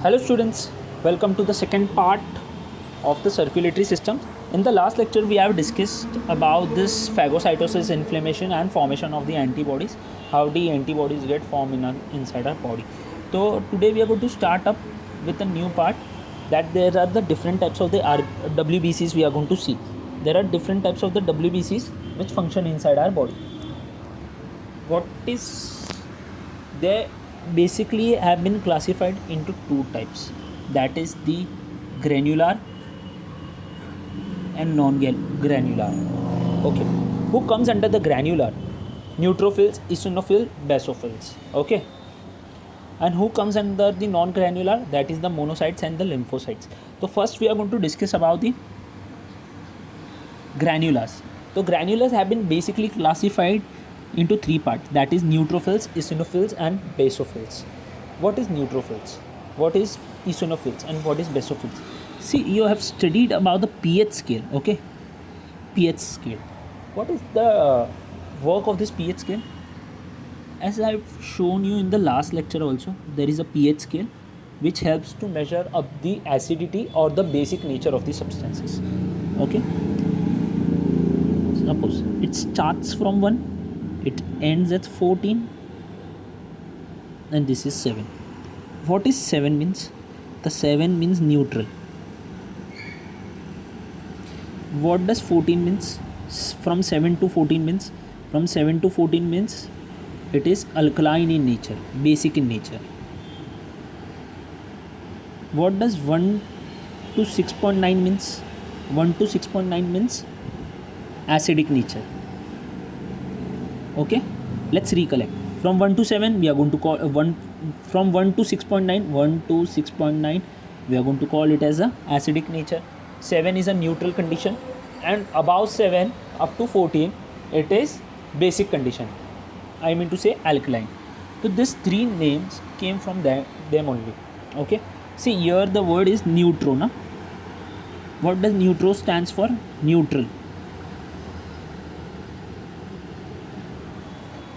Hello students, welcome to the second part of the circulatory system. In the last lecture we have discussed about this phagocytosis, inflammation and formation of the antibodies, how the antibodies get formed inside our body. So today we are going to start up with a new part, that there are the different types of the WBCs we are going to see. There are different types of the WBCs which function inside our body. What is they basically have been classified into two types, that is the granular and non-granular. Okay, who comes under the granular? Neutrophils, eosinophils, basophils. Okay, and who comes under the non-granular? That is the monocytes and the lymphocytes. So first we are going to discuss about the granulars. So granulars have been basically classified into three parts, that is neutrophils, eosinophils and basophils. What is neutrophils, what is eosinophils and what is basophils? See, you have studied about the pH scale. Okay, pH scale, what is the work of this pH scale? As I've shown you in the last lecture also, there is a pH scale which helps to measure up the acidity or the basic nature of the substances. Okay, suppose it starts from 1, it ends at 14, and this is 7. What is 7 means? The 7 means neutral. What does 14 means? From 7 to 14 means? From 7 to 14 means it is alkaline in nature, basic in nature. What does 1 to 6.9 means? 1 to 6.9 means acidic nature. Okay, let's recollect. From 1 to 7 we are going to call from 1 to 6.9, 1 to 6.9 we are going to call it as a acidic nature. 7 is a neutral condition, and above 7 up to 14 it is basic condition, I mean to say alkaline. So these three names came from them only. Okay, see here the word is neutro. Na? What does neutro stands for? Neutral.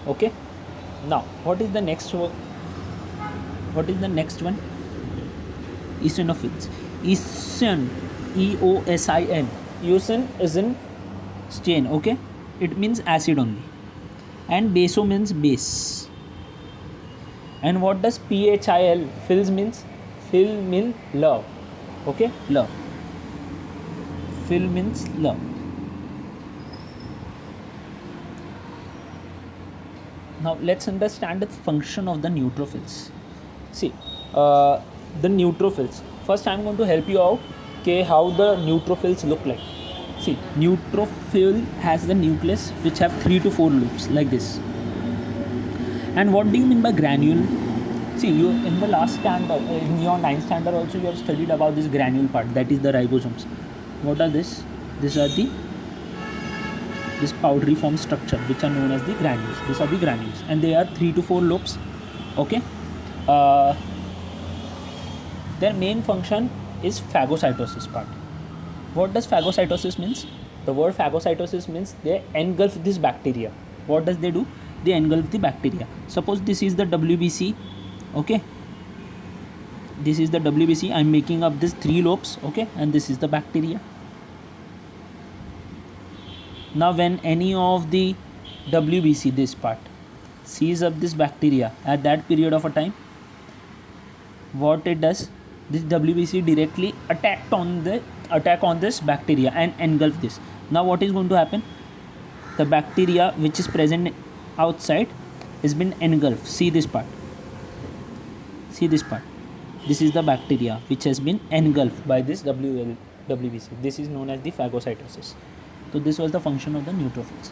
Okay, now what is the next one? Eosinophils. Eosin, EOSIN. Eosin is in stain. Okay, it means acid only, and baso means base. And what does PHIL? Phils means? Phil means love. Okay, love. Phil means love. Now let's understand the function of the neutrophils. See, the neutrophils. First, I'm going to help you out. Okay, how the neutrophils look like. See, neutrophil has the nucleus which have 3 to 4 loops like this. And what do you mean by granule? See, you in the last standard, in your 9th standard also, you have studied about this granule part, that is the ribosomes. What are this? These are this powdery form structure which are known as the granules. These are the granules, and they are 3 to 4 lobes. Okay, their main function is phagocytosis part. What does phagocytosis means? The word phagocytosis means they engulf this bacteria. What does they do? They engulf the bacteria. Suppose this is the WBC. Okay, this is the WBC. I'm making up this 3 lobes. Okay, and this is the bacteria. Now when any of the WBC, this part, sees up this bacteria at that period of a time, what it does, this WBC directly attack on this bacteria and engulf this. Now what is going to happen? The bacteria which is present outside has been engulfed. See this part. See this part. This is the bacteria which has been engulfed by this WBC. This is known as the phagocytosis. So this was the function of the neutrophils.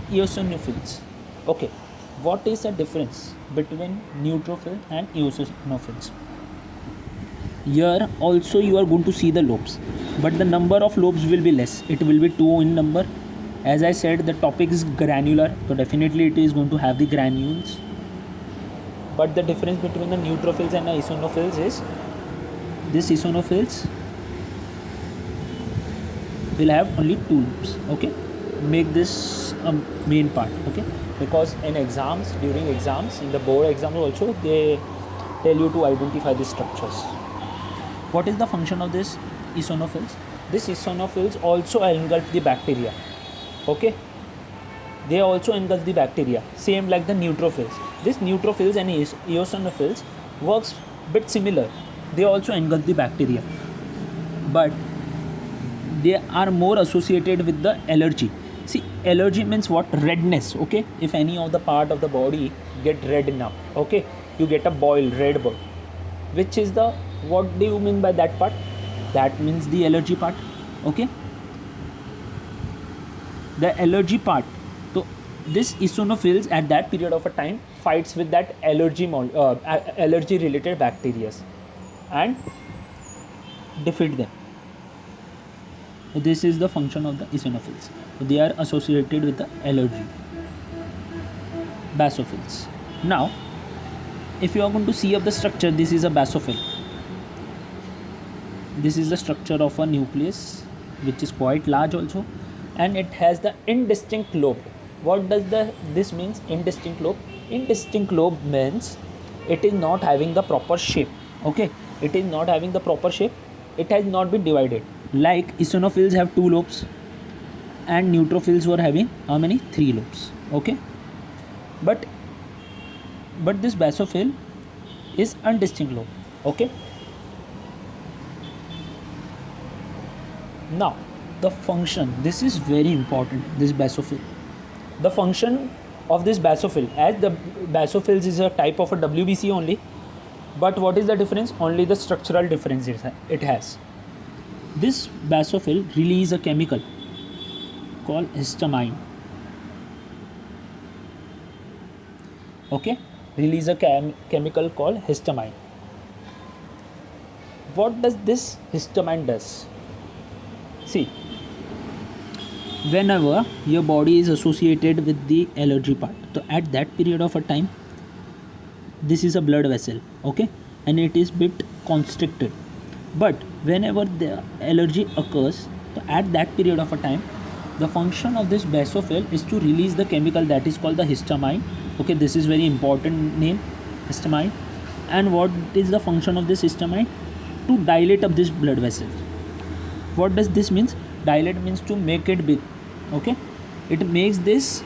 Eosinophils. Okay, what is the difference between neutrophil and eosinophils? Here also you are going to see the lobes, but the number of lobes will be less. It will be 2 in number. As I said, the topic is granular, so definitely it is going to have the granules. But the difference between the neutrophils and the eosinophils is this eosinophils will have only 2 loops. Okay, make this main part. Okay, because in exams, during exams, in the board exams also, they tell you to identify the structures. What is the function of this eosinophils? This eosinophils also engulf the bacteria. Okay, they also engulf the bacteria, same like the neutrophils. This neutrophils and eosinophils works bit similar. They also engulf the bacteria, but they are more associated with the allergy. See, allergy means what? Redness. Okay, if any of the part of the body get red now, okay, you get a boil, red boil. Which is the, what do you mean by that part? That means the allergy part. Okay, the allergy part. So this eosinophils at that period of a time fights with that allergy related bacteria and defeat them. So this is the function of the eosinophils. So they are associated with the allergy. Basophils. Now, if you are going to see up the structure, this is a basophil. This is the structure of a nucleus, which is quite large also, and it has the indistinct lobe. What does this means? Indistinct lobe. Indistinct lobe means it is not having the proper shape. Okay, it is not having the proper shape. It has not been divided. Like eosinophils have 2 lobes, and neutrophils were having how many? 3 lobes. Okay, but this basophil is undistinct lobe. Okay. Now, the function, this is very important, this basophil. The function of this basophil, as the basophils is a type of a WBC only, but what is the difference? Only the structural difference it has. This basophil release a chemical called histamine. Okay, release a chemical called histamine. What does this histamine does? See, whenever your body is associated with the allergy part, so at that period of a time, this is a blood vessel, okay, and it is bit constricted. But whenever the allergy occurs, so at that period of a time, the function of this basophil is to release the chemical that is called the histamine. Okay, this is very important name, histamine. And what is the function of this histamine? To dilate up this blood vessel. What does this means? Dilate means to make it big. Okay, it makes this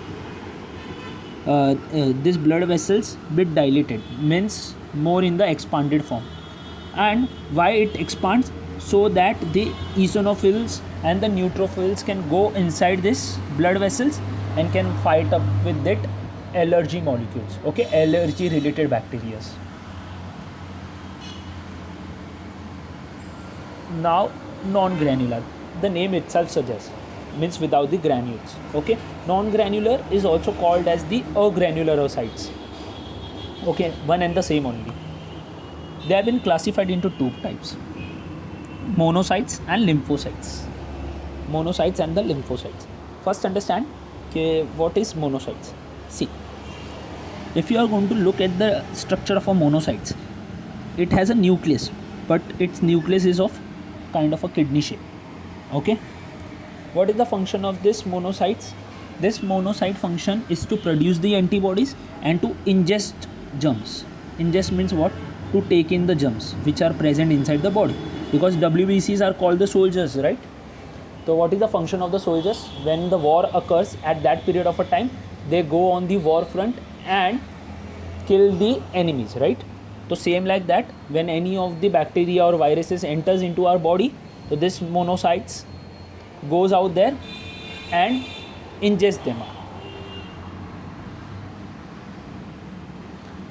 this blood vessels bit dilated, means more in the expanded form. And why it expands? So that the eosinophils and the neutrophils can go inside this blood vessels and can fight up with that allergy molecules. Okay, allergy related bacteria. Now, non-granular, the name itself suggests, means without the granules. Okay, non-granular is also called as the agranulocytes. Okay, one and the same only. They have been classified into 2 types: monocytes and lymphocytes. Monocytes and the lymphocytes. First, understand what is monocytes. See, if you are going to look at the structure of a monocytes, it has a nucleus, but its nucleus is of kind of a kidney shape. Okay, what is the function of this monocytes? This monocyte function is to produce the antibodies and to ingest germs. Ingest means what? To take in the germs which are present inside the body, because WBCs are called the soldiers, right? So what is the function of the soldiers? When the war occurs, at that period of a time, they go on the war front and kill the enemies, right? So same like that, when any of the bacteria or viruses enters into our body, so this monocytes goes out there and ingest them.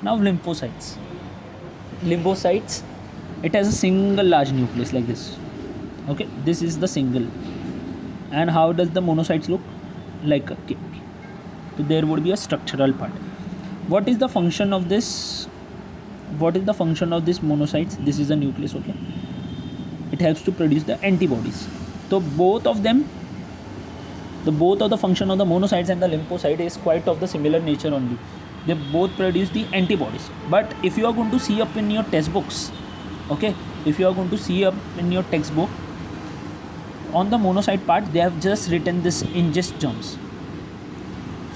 Now lymphocytes. Lymphocytes, it has a single large nucleus like this. Okay, this is the single. And how does the monocytes look? Like a cake. So there would be a structural part. What is the function of this? What is the function of this monocytes? This is the nucleus. Okay, it helps to produce the antibodies. So both of them, both of the function of the monocytes and the lymphocyte is quite of the similar nature only. They both produce the antibodies. But if you are going to see up in your textbooks, okay, if you are going to see up in your textbook, on the monocyte part they have just written this ingest germs.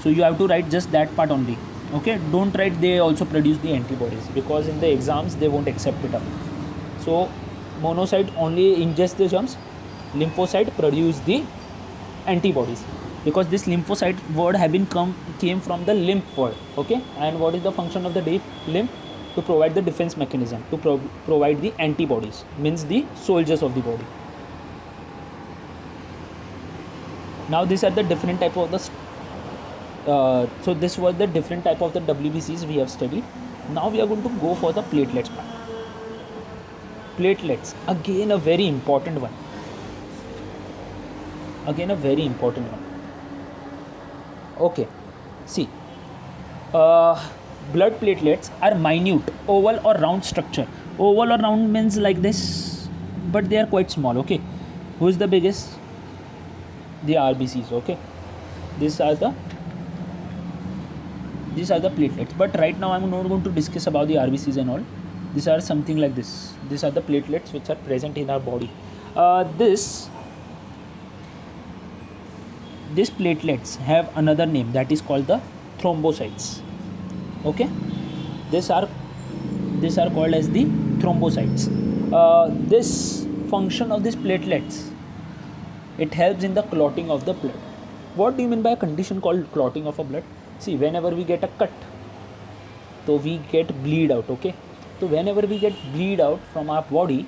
So you have to write just that part only. Okay, don't write they also produce the antibodies, because in the exams they won't accept it up. So monocyte only ingest the germs, lymphocyte produce the antibodies, because this lymphocyte word have been came from the lymph word. Okay, and what is the function of the lymph? To provide the defense mechanism, to provide the antibodies, means the soldiers of the body. Now these are the different type of the so this was the different type of the WBCs we have studied. Now we are going to go for the platelets part. Platelets, again a very important one. Okay, see, blood platelets are minute, oval or round structure. Oval or round means like this, but they are quite small. Okay, who is the biggest? The RBCs. Okay, these are the platelets, but right now I'm not going to discuss about the RBCs and all. These are something like this. These are the platelets which are present in our body. These platelets have another name, that is called the thrombocytes. Okay, these are called as the thrombocytes. This function of these platelets, it helps in the clotting of the blood. What do you mean by a condition called clotting of a blood? See, whenever we get a cut, so we get bleed out. Okay, so whenever we get bleed out from our body,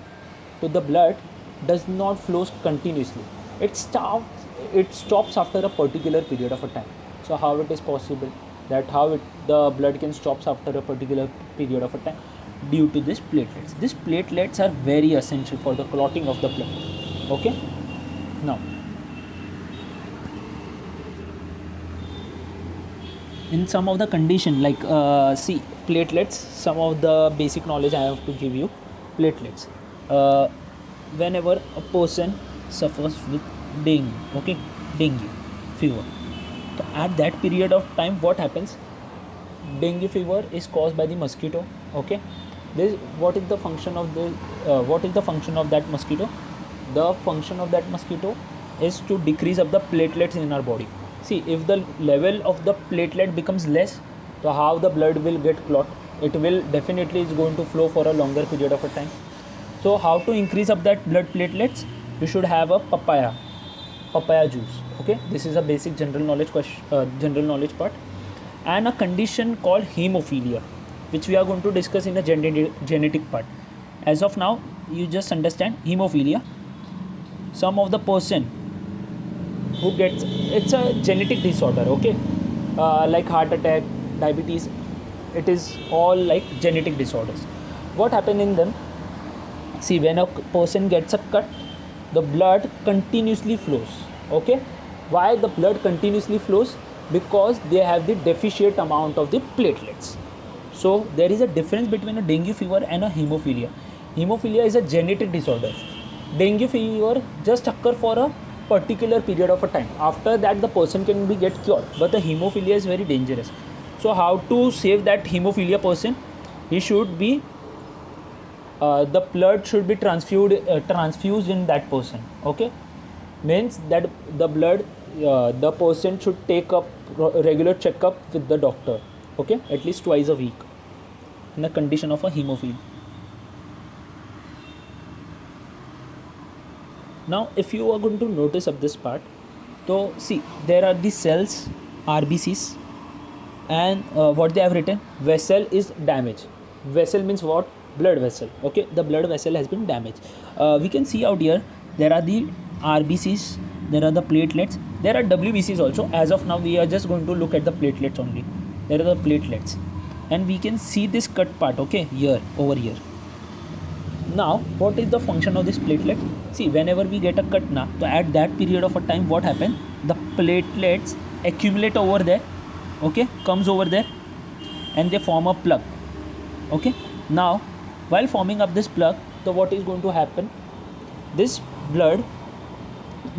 so the blood does not flow continuously. It stops after a particular period of a time. So how it is possible that the blood can stop after a particular period of a time? Due to these platelets. These platelets are very essential for the clotting of the blood. Okay, now in some of the condition, like see, platelets, some of the basic knowledge I have to give you. Platelets, whenever a person suffers with dengue, okay, dengue fever, so at that period of time what happens? Dengue fever is caused by the mosquito. Okay, what is the function of that mosquito? The function of that mosquito is to decrease up the platelets in our body. See, if the level of the platelet becomes less, so how the blood will get clot? It will definitely is going to flow for a longer period of a time. So how to increase up that blood platelets? You should have a papaya juice. Okay, this is a basic general knowledge part. And a condition called hemophilia, which we are going to discuss in a genetic part. As of now, you just understand hemophilia. Some of the person who gets, it's a genetic disorder. Okay, like heart attack, diabetes, it is all like genetic disorders. What happen in them? See, when a person gets a cut, the blood continuously flows. Okay, why the blood continuously flows? Because they have the deficient amount of the platelets. So there is a difference between a dengue fever and a hemophilia. Hemophilia is a genetic disorder. Dengue fever just occur for a particular period of a time. After that the person can be get cured, but the hemophilia is very dangerous. So how to save that hemophilia person? He should be the blood should be transfused in that person. Okay, means that the blood, the person should take up regular checkup with the doctor. Okay, at least twice a week in the condition of a hemophilia. Now if you are going to notice of this part, so see, there are the cells, RBCs, and what they have written, vessel is damaged. Vessel means what? Blood vessel. Okay, the blood vessel has been damaged. We can see out here, there are the RBCs, there are the platelets, there are WBCs also. As of now we are just going to look at the platelets only. There are the platelets, and we can see this cut part. Okay, here, over here. Now what is the function of this platelet? See, whenever we get a cut now, so at that period of a time what happens? The platelets accumulate over there. Okay, comes over there, and they form a plug. Okay, now while forming up this plug, so what is going to happen? This blood,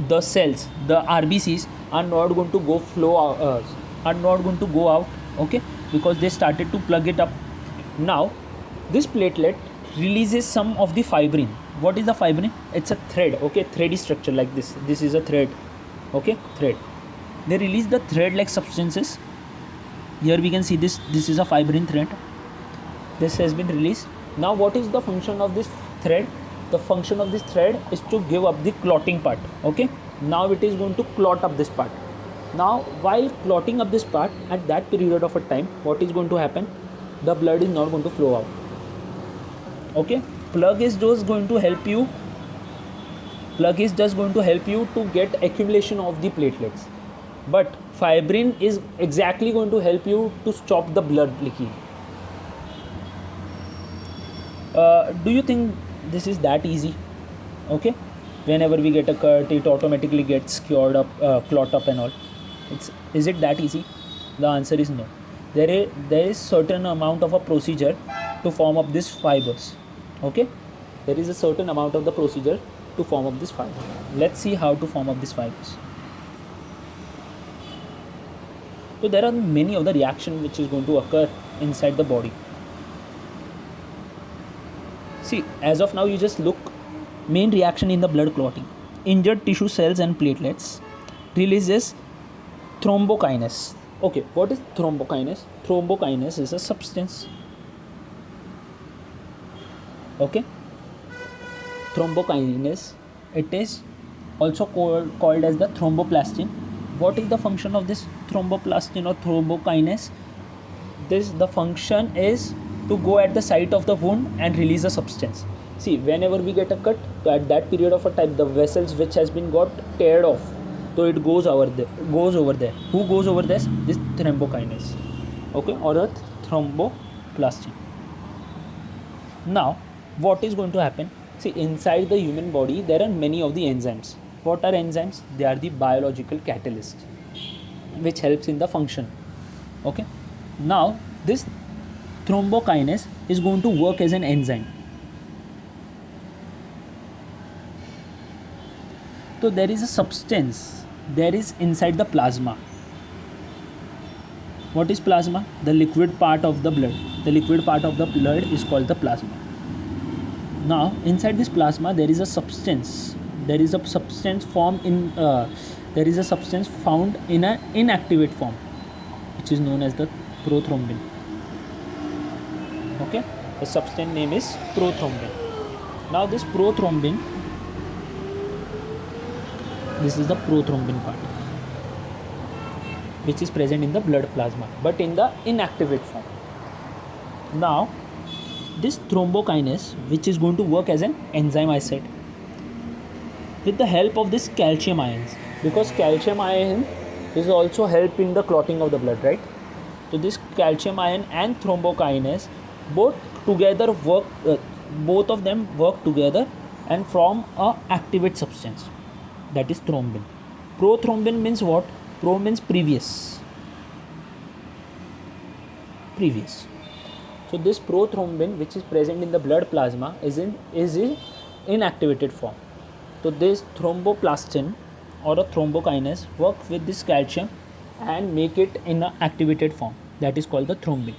the cells, the RBCs are not going to are not going to go out. Okay, because they started to plug it up. Now this platelet releases some of the fibrin. What is the fibrin? It's a thread. Okay, thready structure like this. This is a thread. Okay, thread. They release the thread like substances, Here we can see this is a fibrin thread. This has been released. Now what is the function of this thread? The function of this thread is to give up the clotting part. Okay, now it is going to clot up this part. Now while clotting up this part, at that period of a time, what is going to happen? The blood is not going to flow out. Okay, plug is just going to help you to get accumulation of the platelets, but fibrin is exactly going to help you to stop the blood leaking. Do you think this is that easy? Okay, whenever we get a cut, it automatically gets cured up, clot up and all. Is it that easy? The answer is no. There is certain amount of a procedure to form up these fibers. Okay, there is a certain amount of the procedure to form up this fiber. Let's see how to form up these fibers. So there are many of the reaction which is going to occur inside the body. See, as of now, you just look. Main reaction in the blood clotting: injured tissue cells and platelets releases thrombokinase. Okay, what is thrombokinase? Thrombokinase is a substance. Okay, thrombokinase, it is also called as the thromboplastin. What is the function of this thromboplastin or thrombokinase? The function is to go at the site of the wound and release a substance. See, whenever we get a cut, so at that period of a time, the vessels which has been got teared off, so it goes over there. Who goes over this? This thrombokinase. Okay, or a thromboplastin. Now, what is going to happen? See, inside the human body, there are many of the enzymes. What are enzymes? They are the biological catalysts, which helps in the function. Okay. Now, this thrombokinase is going to work as an enzyme. So there is a substance there is inside the plasma. What is plasma? The liquid part of the blood. The liquid part of the blood is called the plasma. Now inside this plasma there is a substance. There is a substance found in an inactivate form, which is known as the prothrombin. Okay, the substance name is prothrombin. Now this prothrombin, this is the prothrombin part, which is present in the blood plasma but in the inactivate form. Now this thrombokinase, which is going to work as an enzyme, I said, with the help of this calcium ions, because calcium ion is also help in the clotting of the blood, right? So this calcium ion and thrombokinase both of them work together and form a activate substance, that is thrombin. Prothrombin means what? Pro means previous. So this prothrombin, which is present in the blood plasma, is in inactivated form. So this thromboplastin or a thrombokinase work with this calcium and make it in an activated form, that is called the thrombin.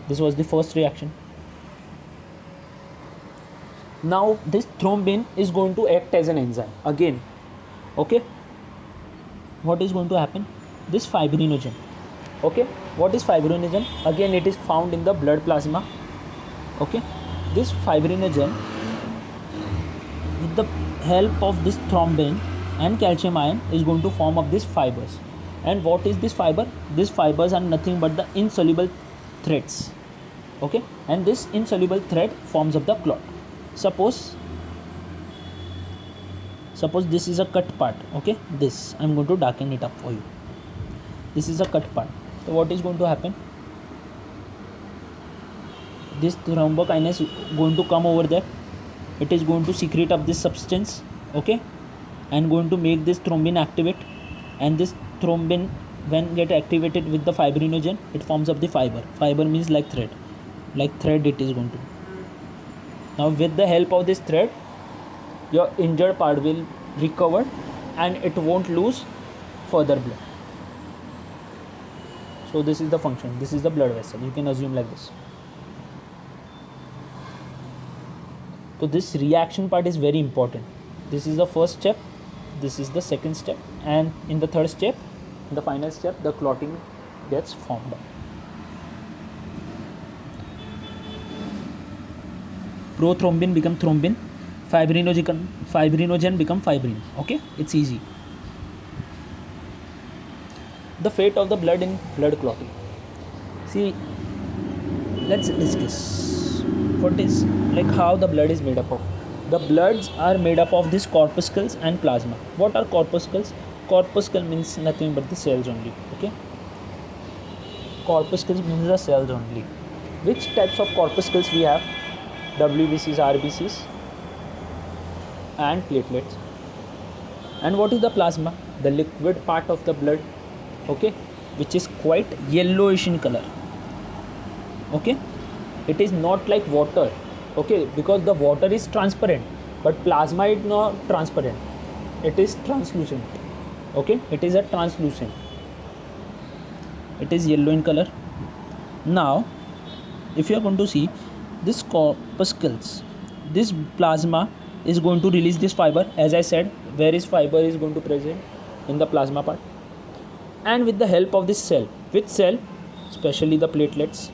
This was the first reaction. Now this thrombin is going to act as an enzyme again. Okay, what is going to happen? This fibrinogen. Okay, what is fibrinogen? Again, it is found in the blood plasma. Okay, this fibrinogen, with the help of this thrombin and calcium ion, is going to form up these fibers. And what is this fiber? These fibers are nothing but the insoluble threads. Okay, and this insoluble thread forms up the clot. Suppose this is a cut part. Okay, this I'm going to darken it up for you. This is a cut part. So what is going to happen? This thrombokinase is going to come over there. It is going to secrete up this substance. Okay, and going to make this thrombin activate. And this thrombin, when get activated with the fibrinogen, it forms up the fiber. Fiber means like thread. Like thread it is going to. Now with the help of this thread, your injured part will recover and it won't lose further blood. So this is the function. This is the blood vessel. You can assume like this. So this reaction part is very important. This is the first step. This is the second step. And in the third step, the final step, the clotting gets formed. Prothrombin become thrombin, fibrinogen become fibrin. Okay, it's easy. The fate of the blood in blood clotting. See, let's discuss what is like how the blood is made up of. The bloods are made up of these corpuscles and plasma. What are corpuscles? Corpuscle means nothing but the cells only. Okay, corpuscles means the cells only. Which types of corpuscles we have? WBCs, RBCs, and platelets. And what is the plasma? The liquid part of the blood, okay, which is quite yellowish in color. Okay, it is not like water, okay, because the water is transparent, but plasma is not transparent, it is translucent. Okay, it is a translucent, it is yellow in color. Now if you are going to see this corpuscles, this plasma is going to release this fiber. As I said, where is fiber is going to present? In the plasma part. And with the help of this cell, which cell? Especially the platelets.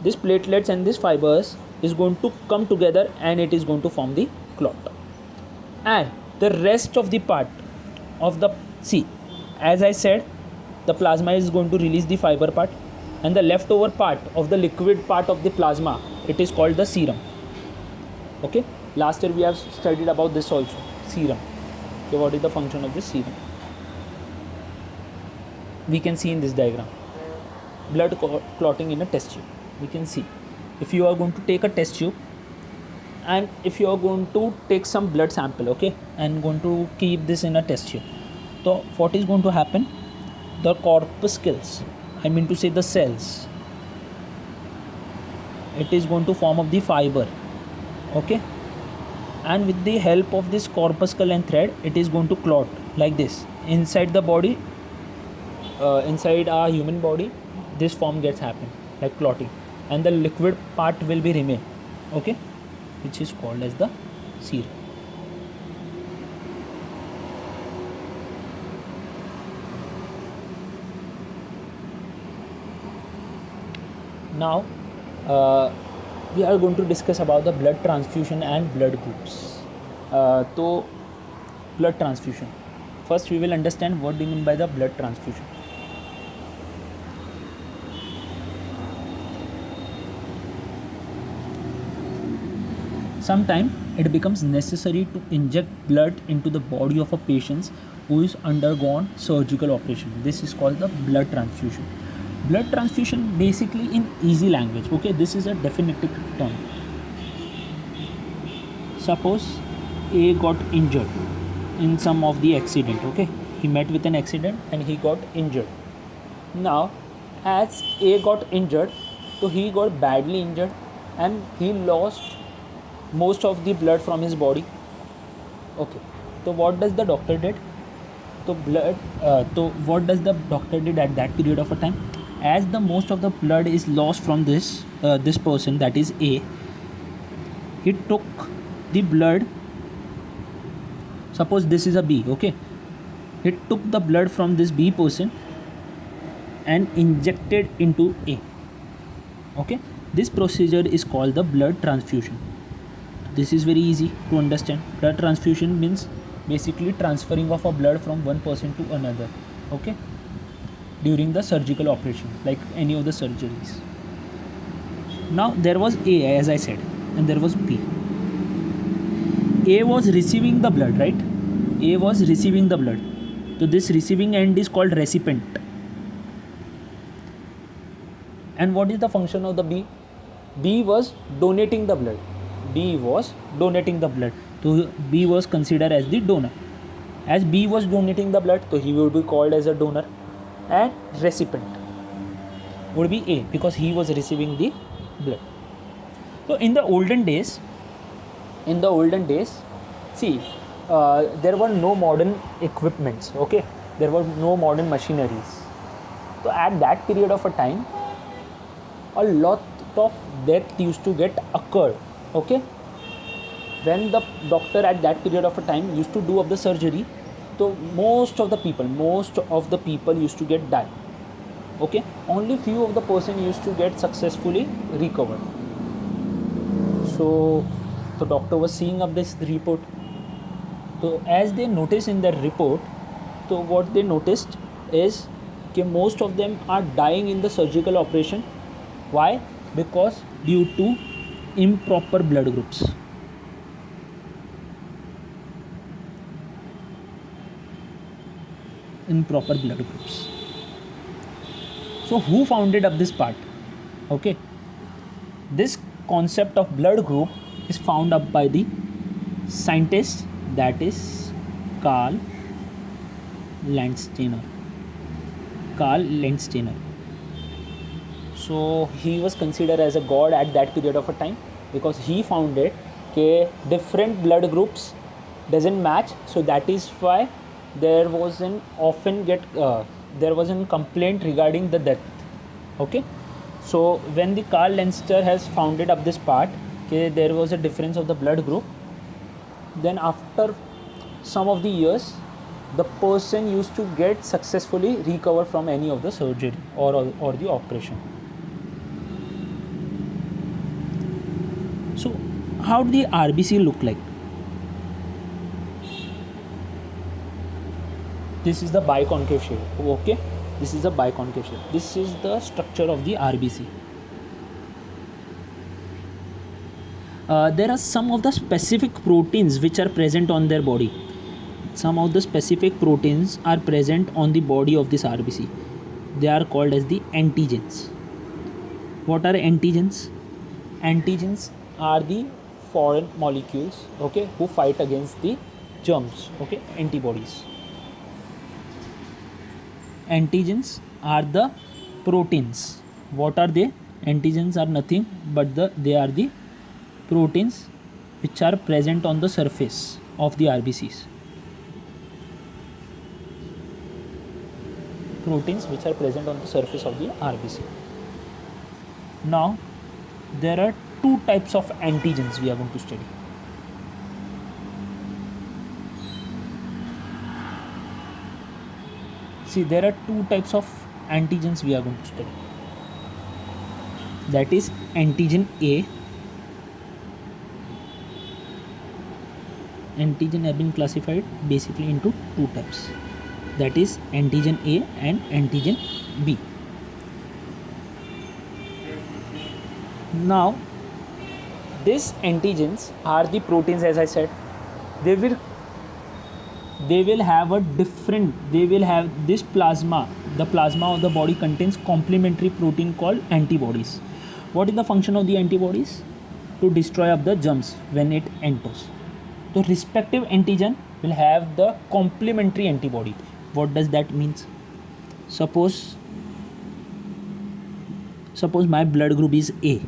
This platelets and this fibers is going to come together and it is going to form the clot. And the rest of the part of the, see, as I said, the plasma is going to release the fiber part, and the leftover part of the liquid part of the plasma, it is called the serum. Okay, last year we have studied about this also, serum. So what is the function of this serum? We can see in this diagram, blood clotting in a test tube. We can see, if you are going to take a test tube and if you are going to take some blood sample, okay, and going to keep this in a test tube, so what is going to happen? The corpuscles, I mean to say the cells, it is going to form of the fiber, okay, and with the help of this corpuscle and thread, it is going to clot like this inside the body. Inside our human body, this form gets happen like clotting, and the liquid part will be remain, okay, which is called as the serum. Now we are going to discuss about the blood transfusion and blood groups. So blood transfusion, first we will understand what do you mean by the blood transfusion. Sometimes it becomes necessary to inject blood into the body of a patient who is undergone surgical operation. This is called the blood transfusion. Blood transfusion basically in easy language, okay, this is a definitive term. Suppose A got injured in some of the accident, okay, he met with an accident and he got injured. Now as A got injured, so he got badly injured and he lost most of the blood from his body. Okay, so what does the doctor did? So what does the doctor did at that period of a time? As the most of the blood is lost from this person, that is A, he took the blood. Suppose this is a B, okay, he took the blood from this B person and injected into A. Okay, this procedure is called the blood transfusion. This is very easy to understand. Blood transfusion means basically transferring of a blood from one person to another, okay, during the surgical operation, like any of the surgeries. Now there was A, as I said, and there was B. A was receiving the blood, right? A was receiving the blood. So this receiving end is called recipient. And what is the function of the B? B was donating the blood. B was donating the blood. So B was considered as the donor. As B was donating the blood, so he would be called as a donor. And recipient would be A, because he was receiving the blood. So in the olden days, see, there were no modern equipments, okay, there were no modern machineries. So at that period of a time, a lot of death used to get occurred, okay. When the doctor at that period of a time used to do of the surgery, So most of the people used to get die. Okay, only few of the person used to get successfully recovered. So the doctor was seeing up this report. So as they noticed in their report, so what they noticed is that most of them are dying in the surgical operation. Why? Because due to improper blood groups. Improper blood groups. So who founded up this part? Okay, this concept of blood group is found up by the scientist, that is Karl Landsteiner. So he was considered as a god at that period of a time, because he found it that different blood groups doesn't match. So that is why there was an complaint regarding the death. Okay, so when the Karl Landsteiner has founded up this part, there was a difference of the blood group, then after some of the years, the person used to get successfully recover from any of the surgery or the operation. So how do the RBC look like? This is the biconcave shape. Okay, this is the biconcave shape. This is the structure of the RBC. There are some of the specific proteins which are present on their body. Some of the specific proteins are present on the body of this RBC. They are called as the antigens. What are antigens? Antigens are the foreign molecules, okay, who fight against the germs, okay, antibodies. Antigens are the proteins. What are they? Antigens are nothing but they are the proteins which are present on the surface of the RBCs. Proteins which are present on the surface of the RBC. Now, there are two types of antigens we are going to study. See, there are two types of antigens we are going to study. That is antigen A. Antigen have been classified basically into two types. That is antigen A and antigen B. Now, these antigens are the proteins, as I said. They will have this plasma. The plasma of the body contains complementary protein called antibodies. What is the function of the antibodies? To destroy up the germs when it enters. The respective antigen will have the complementary antibody. What does that mean? Suppose my blood group is A.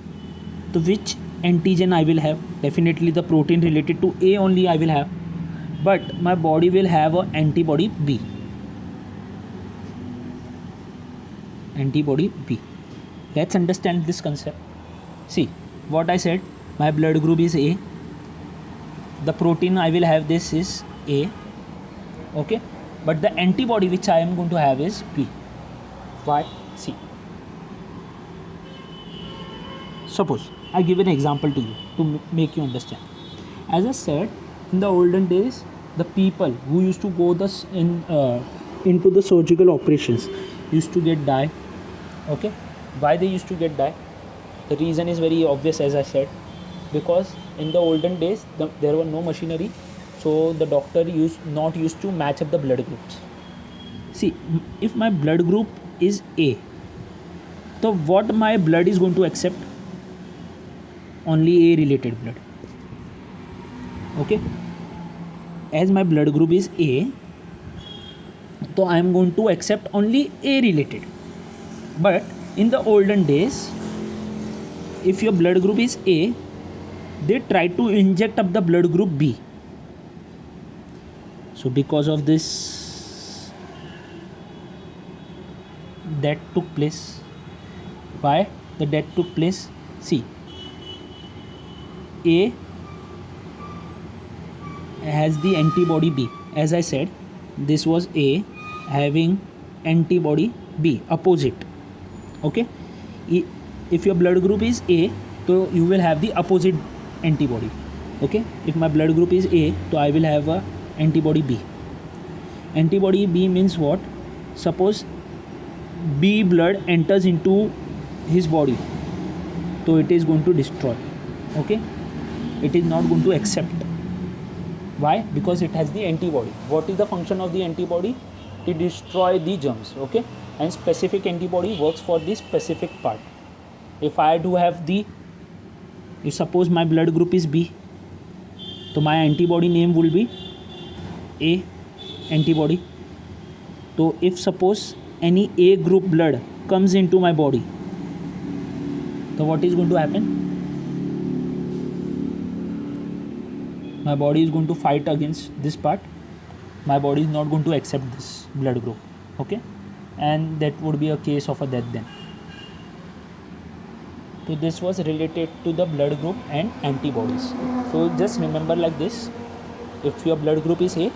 So which antigen I will have? Definitely the protein related to A only I will have. But my body will have an antibody B. Antibody B. Let's understand this concept. See, what I said, my blood group is A. The protein I will have this is A. Okay. But the antibody which I am going to have is B. Why? See. Suppose I give an example to you to make you understand. As I said, in the olden days, the people who used to go into the surgical operations used to get die. Okay. Why they used to get die? The reason is very obvious, as I said, because in the olden days there were no machinery, so the doctor used to match up the blood groups. See, if my blood group is A, so what my blood is going to accept? Only A related blood. Okay. As my blood group is A, so I am going to accept only A related. But in the olden days, if your blood group is A, they try to inject up the blood group B. So because of this, that took place. Why the death took place? See, A has the antibody B. As I said, this was A having antibody B, opposite. Okay, if your blood group is A, so you will have the opposite antibody. Okay, if my blood group is A, so I will have a antibody B. Antibody B means what? Suppose B blood enters into his body, so it is going to destroy. Okay, it is not going to accept. Why? Because it has the antibody. What is the function of the antibody? To destroy the germs. Okay, and specific antibody works for the specific part. If I do have the, if suppose my blood group is B, so my antibody name will be A antibody. So if suppose any A group blood comes into my body, so what is going to happen? My body is going to fight against this part. My body is not going to accept this blood group. Okay, and that would be a case of a death then. So this was related to the blood group and antibodies. So just remember like this: if your blood group is A,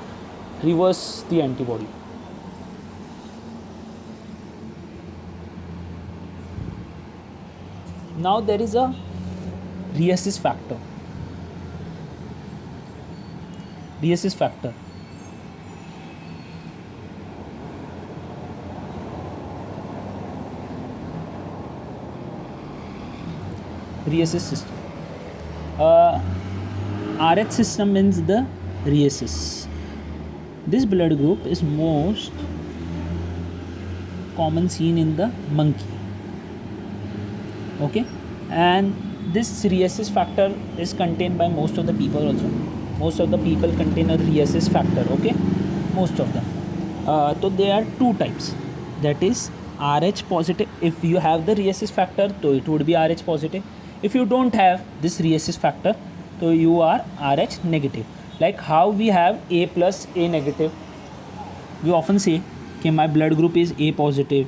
reverse the antibody. Now there is a rhesus factor. Rhesus factor. Rhesus system. Rh system means the rhesus. This blood group is most common seen in the monkey. Okay, and this rhesus factor is contained by most of the people also. Most of the people contain a rhesus factor. Okay, most of them. So there are two types. That is Rh positive. If you have the rhesus factor, so it would be Rh positive. If you don't have this rhesus factor, so you are Rh negative. Like how we have A plus A negative. We often say, okay, my blood group is A positive,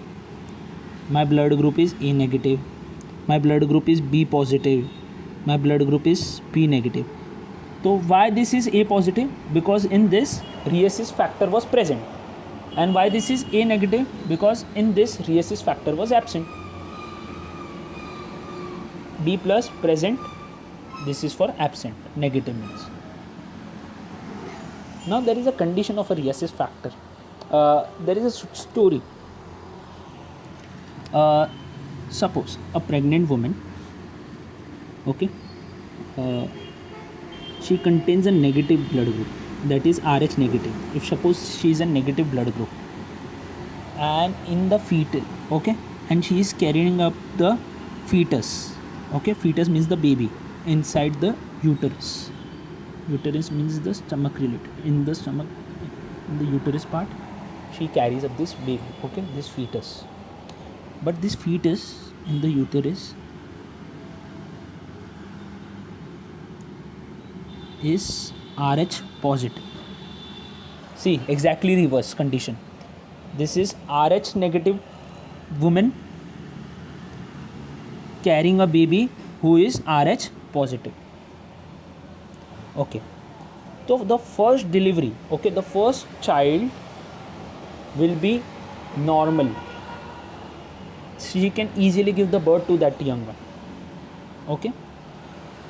my blood group is A negative, my blood group is B positive, my blood group is P negative. So why this is A positive? Because in this rhesus factor was present. And why this is A negative? Because in this rhesus factor was absent. B plus present, this is for absent, negative means. Now there is a condition of a rhesus factor. There is a story. Suppose a pregnant woman, okay, she contains a negative blood group, that is Rh negative. If suppose she is a negative blood group, and in the fetal, okay, and she is carrying up the fetus, okay, fetus means the baby inside the uterus. Uterus means the stomach related. In the stomach, in the uterus part, she carries up this baby, okay, this fetus. But this fetus in the uterus is Rh positive. See, exactly reverse condition. This is Rh negative woman carrying a baby who is Rh positive. Okay, so the first delivery, okay, the first child will be normal. She can easily give the birth to that young one. Okay,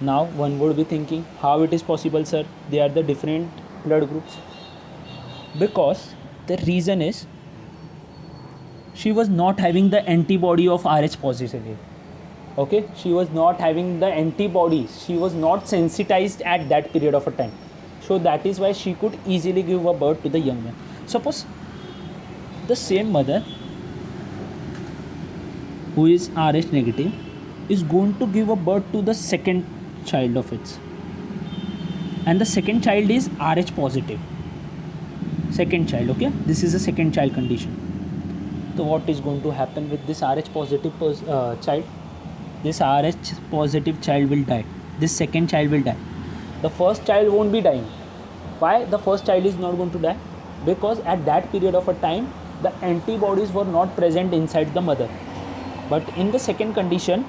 now one would be thinking, how it is possible, sir? They are the different blood groups. Because the reason is, she was not having the antibody of Rh positive. Okay, she was not having the antibodies. She was not sensitized at that period of a time. So that is why she could easily give a birth to the young man. Suppose the same mother who is Rh negative is going to give a birth to the second child of its, and the second child is Rh positive. Second child, okay, this is a second child condition. So what is going to happen with this Rh positive child? This Rh positive child will die. This second child will die. The first child won't be dying. Why the first child is not going to die? Because at that period of a time, the antibodies were not present inside the mother. But in the second condition,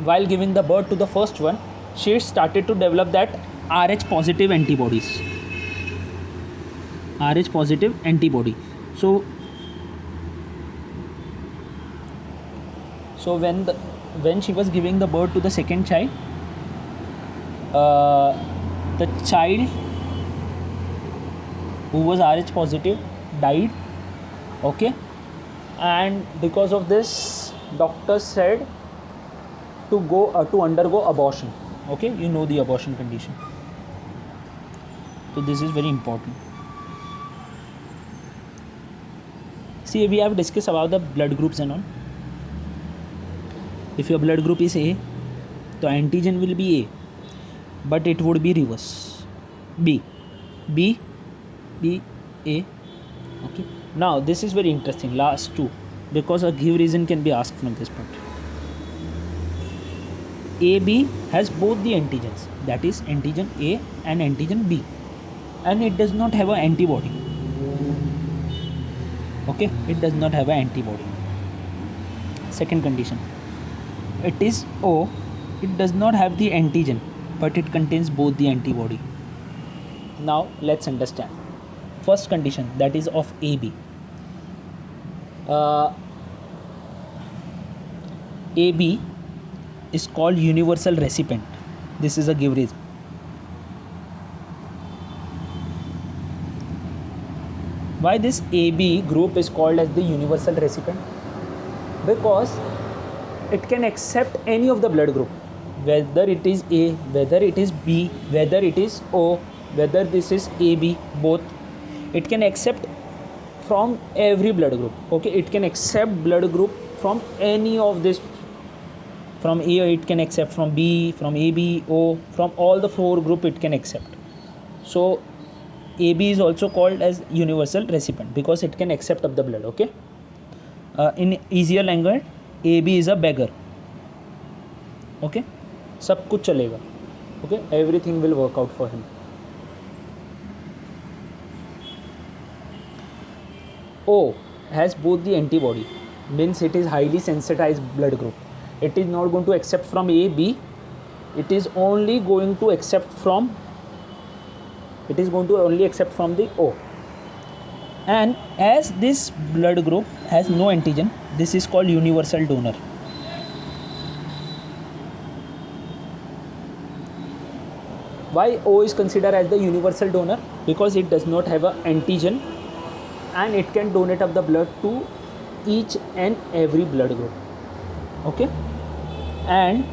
while giving the birth to the first one, she started to develop that Rh positive antibodies. Rh positive antibody. So when she was giving the birth to the second child, the child who was Rh positive died. Okay, and because of this, doctors said to undergo abortion. Okay, you know the abortion condition. So this is very important. See, we have discussed about the blood groups and all. If your blood group is A, the antigen will be A, but it would be reverse. B, B, B, A. Okay. Now this is very interesting. Last two, because a give reason can be asked from this part. AB has both the antigens, that is antigen A and antigen B, and it does not have an antibody. Okay, it does not have an antibody. Second condition, it is O, it does not have the antigen, but it contains both the antibody. Now let's understand. First condition, that is of AB. AB is called universal recipient. This is a give reason. Why this AB group is called as the universal recipient? Because it can accept any of the blood group, whether it is A, whether it is B, whether it is O, whether this is AB, both. It can accept from every blood group. Okay, it can accept blood group from any of this. From A, it can accept from B, from AB, O, from all the four group it can accept. So AB is also called as universal recipient because it can accept of the blood. Okay, in easier language, AB is a beggar. Okay, सब कुछ चलेगा. Okay, everything will work out for him. O has both the antibody, means it is highly sensitized blood group. It is not going to accept from A, B. It is only going to accept from. It is going to only accept from the O. And as this blood group has no antigen, this is called universal donor. Why O is considered as the universal donor? Because it does not have an antigen and it can donate up the blood to each and every blood group. Okay, and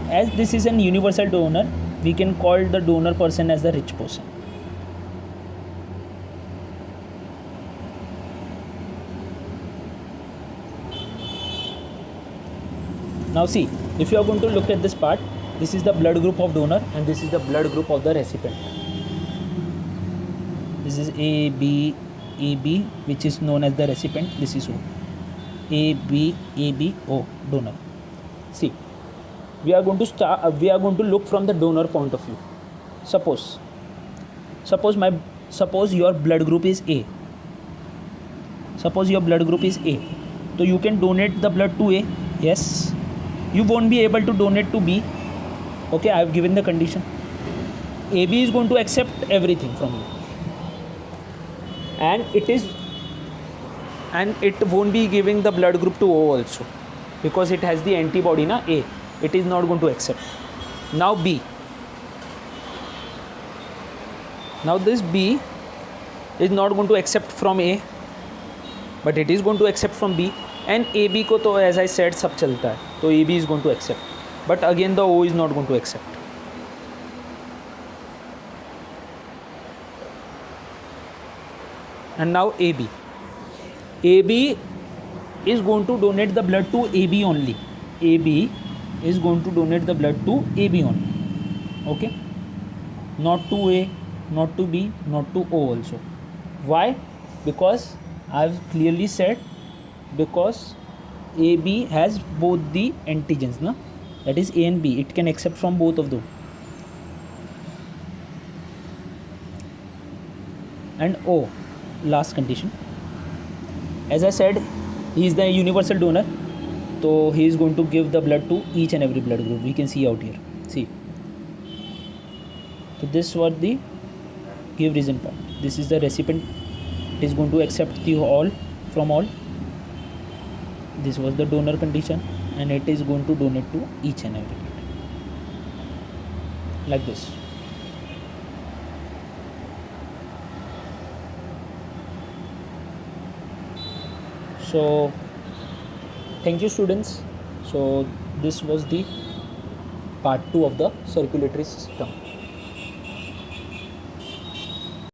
as this is an universal donor, we can call the donor person as the rich person. Now see, if you are going to look at this part, this is the blood group of donor and this is the blood group of the recipient. This is AB, which is known as the recipient. This is O. AB, O, donor. See, we are going to look from the donor point of view. Suppose your blood group is A. Suppose your blood group is A. So you can donate the blood to A. Yes. You won't be able to donate to B. Okay, I have given the condition. AB is going to accept everything from you. And it won't be giving the blood group to O also, because it has the antibody na A. It is not going to accept. Now B. Now this B is not going to accept from A, but it is going to accept from B. And AB को तो as I said सब चलता है, तो AB is going to accept. But again the O is not going to accept. And now AB. AB is going to donate the blood to AB only. AB is going to donate the blood to AB only. Okay? Not to A, not to B, not to O also. Why? Because I have clearly said, because AB has both the antigens, na? That is A and B. It can accept from both of them. And O, last condition. As I said, he is the universal donor, so he is going to give the blood to each and every blood group. We can see out here. See. So this was the give reason part. This is the recipient. It is going to accept the all from all. This was the donor condition, and it is going to donate to each and every kid like this. So thank you, students. So this was the part 2 of the circulatory system.